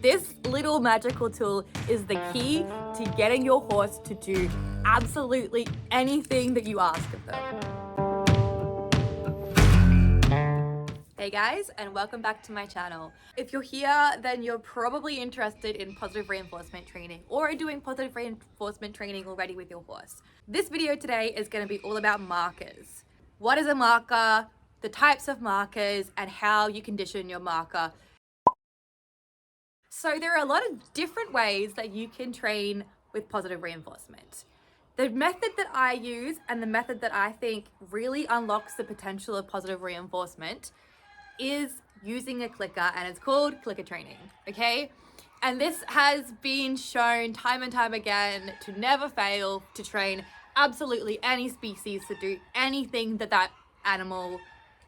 This little magical tool is the key to getting your horse to do absolutely anything that you ask of them. Hey guys, and welcome back to my channel. If you're here, then you're probably interested in positive reinforcement training or are doing positive reinforcement training already with your horse. This video today is going to be all about markers. What is a marker, the types of markers, and how you condition your marker. So there are a lot of different ways that you can train with positive reinforcement. The method that I use and the method that I think really unlocks the potential of positive reinforcement is using a clicker, and it's called clicker training, okay? And this has been shown time and time again to never fail to train absolutely any species to do anything that animal,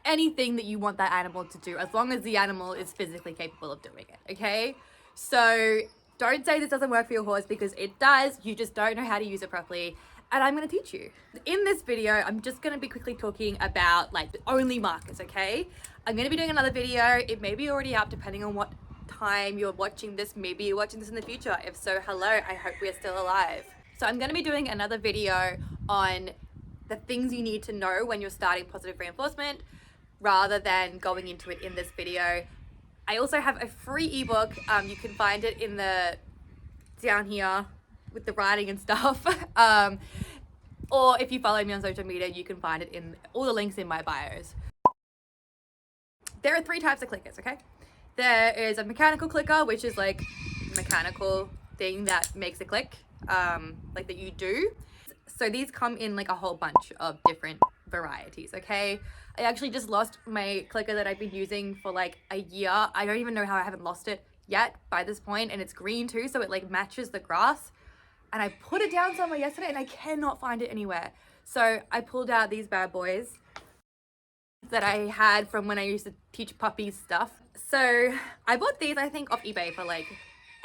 anything that you want that animal to do, as long as the animal is physically capable of doing it, okay? So don't say this doesn't work for your horse, because it does. You just don't know how to use it properly, and I'm going to teach you. In this video, I'm just going to be quickly talking about like only markers, okay? I'm going to be doing another video. It may be already up depending on what time you're watching this. Maybe you're watching this in the future. If so, hello, I hope we are still alive. So I'm going to be doing another video on the things you need to know when you're starting positive reinforcement, rather than going into it in this video. I also have a free ebook. You can find it in the down here with the writing and stuff. Or if you follow me on social media, you can find it in all the links in my bios. There are three types of clickers, okay? There is a mechanical clicker, which is like a mechanical thing that makes a click, like that you do. So these come in like a whole bunch of different varieties, okay? I actually just lost my clicker that I've been using for like a year. I don't even know how I haven't lost it yet by this point, and it's green too, so it like matches the grass. And I put it down somewhere yesterday and I cannot find it anywhere. So I pulled out these bad boys that I had from when I used to teach puppies stuff. So I bought these, I think, off eBay for like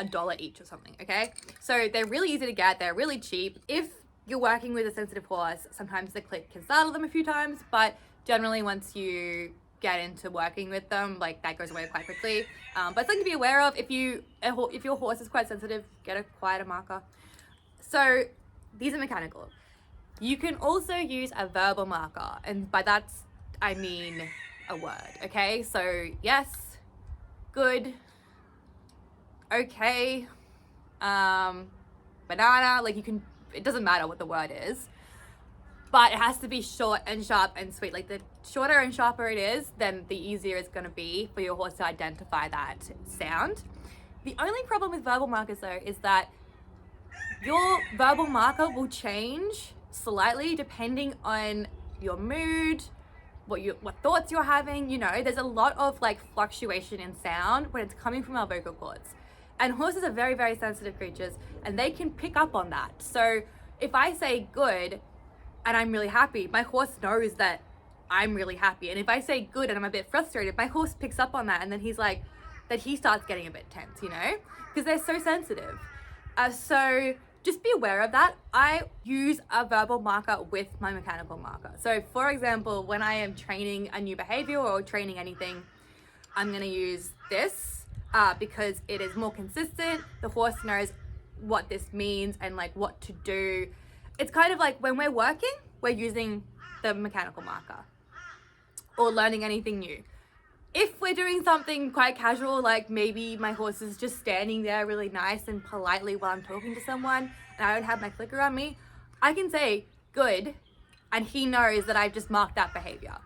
$1 each or something, okay? So they're really easy to get, they're really cheap. If you're working with a sensitive horse, sometimes the click can startle them a few times, but generally once you get into working with them, like that goes away quite quickly. But something to be aware of, if your horse is quite sensitive, get a quieter marker. So these are mechanical. You can also use a verbal marker, and by that I mean a word, okay? So yes, good, okay, banana, like you can, it doesn't matter what the word is, but it has to be short and sharp and sweet. Like the shorter and sharper it is, then the easier it's gonna be for your horse to identify that sound. The only problem with verbal markers though is that your verbal marker will change slightly depending on your mood, what thoughts you're having. You know, there's a lot of like fluctuation in sound when it's coming from our vocal cords. And horses are very, very sensitive creatures, and they can pick up on that. So if I say good and I'm really happy, my horse knows that I'm really happy. And if I say good and I'm a bit frustrated, my horse picks up on that, and then he starts getting a bit tense, you know, because they're so sensitive. So just be aware of that. I use a verbal marker with my mechanical marker. So for example, when I am training a new behavior or training anything, I'm gonna use this because it is more consistent. The horse knows what this means and like what to do. It's kind of like when we're working, we're using the mechanical marker or learning anything new. If we're doing something quite casual, like maybe my horse is just standing there really nice and politely while I'm talking to someone and I don't have my clicker on me, I can say good, and he knows that I've just marked that behavior.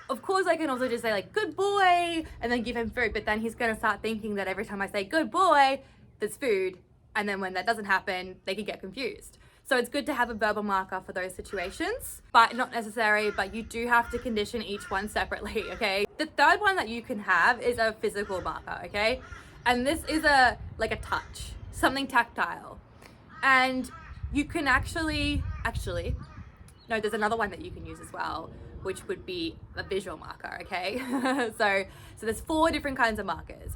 Of course, I can also just say like, good boy, and then give him food, but then he's gonna start thinking that every time I say good boy, there's food, and then when that doesn't happen, they could get confused. So it's good to have a verbal marker for those situations, but not necessary, but you do have to condition each one separately, okay? The third one that you can have is a physical marker, okay? And this is like a touch, something tactile. And you can actually, no, there's another one that you can use as well, which would be a visual marker, okay? So there's 4 different kinds of markers.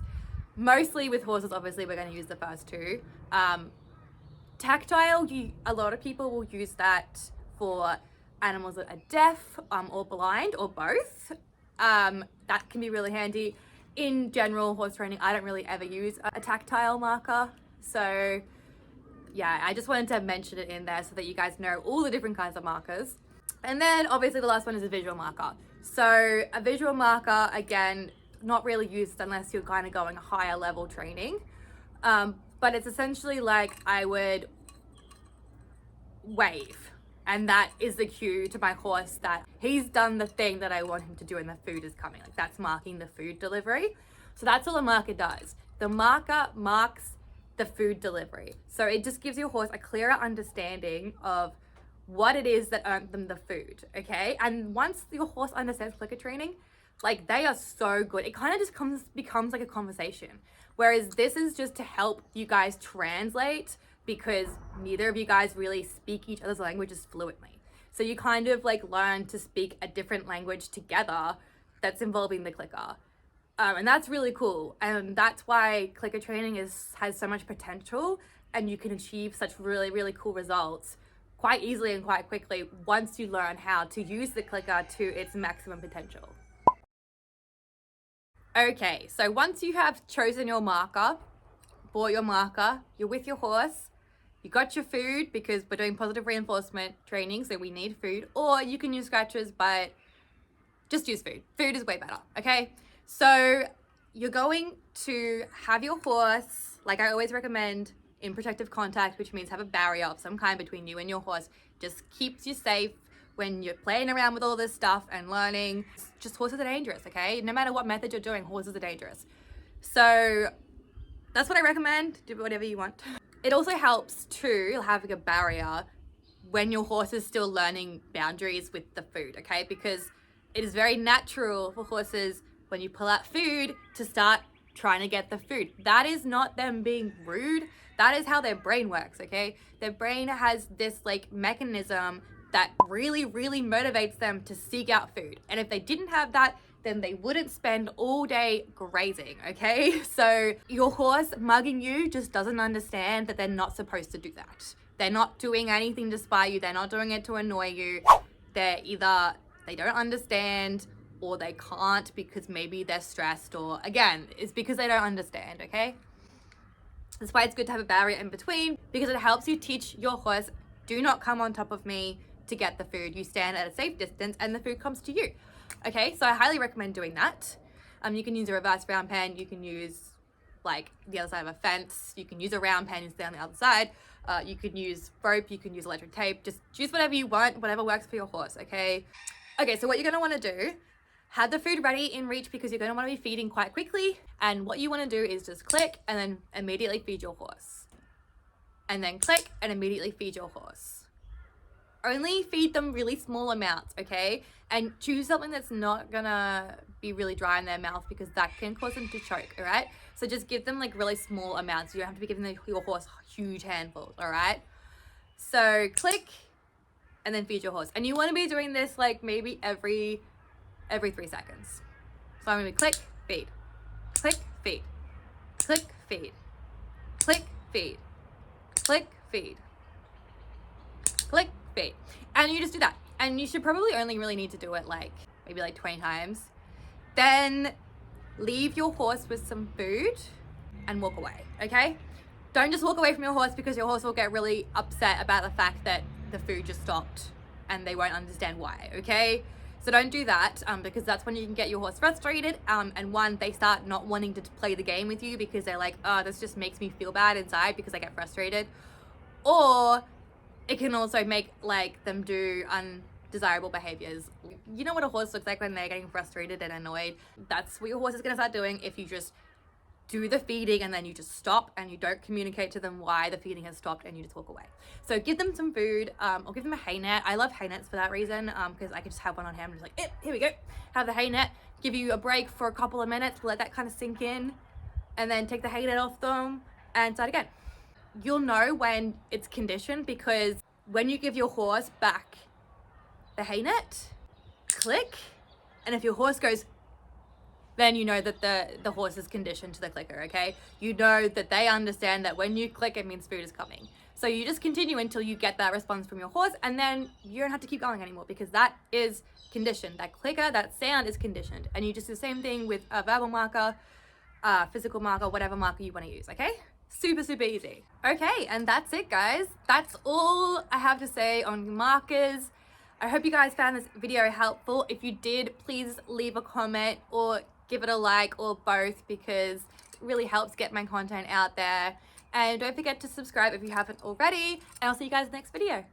Mostly with horses, obviously, we're gonna use the first 2. Tactile, a lot of people will use that for animals that are deaf or blind or both. That can be really handy. in general horse training, I don't really ever use a tactile marker. So yeah, I just wanted to mention it in there so that you guys know all the different kinds of markers. And then obviously the last one is a visual marker. So a visual marker, again, not really used unless you're kind of going higher level training. But it's essentially like I would wave, and that is the cue to my horse that he's done the thing that I want him to do and the food is coming. Like that's marking the food delivery. So that's all a marker does. The marker marks the food delivery. So it just gives your horse a clearer understanding of what it is that earned them the food, okay? And once your horse understands clicker training, like they are so good. It kind of just becomes like a conversation. Whereas this is just to help you guys translate, because neither of you guys really speak each other's languages fluently. So you kind of like learn to speak a different language together that's involving the clicker. And that's really cool. And that's why clicker training has so much potential, and you can achieve such really, really cool results quite easily and quite quickly once you learn how to use the clicker to its maximum potential. Okay, so once you have chosen your marker, bought your marker, you're with your horse, you got your food, because we're doing positive reinforcement training, so we need food, or you can use scratches, but just use food. Food is way better, okay? So you're going to have your horse, like I always recommend, in protective contact, which means have a barrier of some kind between you and your horse. Just keeps you safe when you're playing around with all this stuff and learning. Just horses are dangerous, okay? No matter what method you're doing, horses are dangerous. So that's what I recommend. Do whatever you want. It also helps too, having a barrier when your horse is still learning boundaries with the food, okay? Because it is very natural for horses, when you pull out food, to start trying to get the food. That is not them being rude. That is how their brain works, okay? Their brain has this like mechanism that really, really motivates them to seek out food. And if they didn't have that, then they wouldn't spend all day grazing, okay? So your horse mugging you just doesn't understand that they're not supposed to do that. They're not doing anything to spy you. They're not doing it to annoy you. They're either, they don't understand, or they can't because maybe they're stressed, or again, it's because they don't understand, okay? That's why it's good to have a barrier in between, because it helps you teach your horse, do not come on top of me to get the food. You stand at a safe distance and the food comes to you. Okay, so I highly recommend doing that. You can use a reverse round pen. You can use like the other side of a fence. You can use a round pen and stay on the other side. You can use rope. You can use electric tape. Just choose whatever you want, whatever works for your horse, okay? Okay, so what you're gonna wanna do, have the food ready in reach, because you're gonna wanna be feeding quite quickly. And what you wanna do is just click and then immediately feed your horse. And then click and immediately feed your horse. Only feed them really small amounts, okay? And choose something that's not gonna be really dry in their mouth, because that can cause them to choke, all right? So just give them like really small amounts. You don't have to be giving your horse huge handfuls, all right? So click and then feed your horse. And you wanna be doing this like maybe every 3 seconds. So I'm gonna be click, feed, click, feed, click, feed, click, feed, click, feed, click, feed. And you just do that. And you should probably only really need to do it like maybe like 20 times. Then leave your horse with some food and walk away, okay? Don't just walk away from your horse, because your horse will get really upset about the fact that the food just stopped and they won't understand why, okay? So don't do that, because that's when you can get your horse frustrated. And one, they start not wanting to play the game with you because they're like, oh, this just makes me feel bad inside because I get frustrated. Or it can also make like them do undesirable behaviors. You know what a horse looks like when they're getting frustrated and annoyed? That's what your horse is gonna start doing if you just do the feeding and then you just stop and you don't communicate to them why the feeding has stopped and you just walk away. So give them some food, or give them a hay net. I love hay nets for that reason, because I could just have one on hand and just like, here we go. Have the hay net, give you a break for a couple of minutes, let that kind of sink in, and then take the hay net off them and start again. You'll know when it's conditioned, because when you give your horse back the hay net, click, and if your horse goes, then you know that the horse is conditioned to the clicker, okay? You know that they understand that when you click, it means food is coming. So you just continue until you get that response from your horse, and then you don't have to keep going anymore because that is conditioned. That clicker, that sound is conditioned. And you just do the same thing with a verbal marker, physical marker, whatever marker you want to use, okay? Super, super easy. Okay, and that's it, guys. That's all I have to say on markers. I hope you guys found this video helpful. If you did, please leave a comment or give it a like or both, because it really helps get my content out there. And don't forget to subscribe if you haven't already, and I'll see you guys in the next video.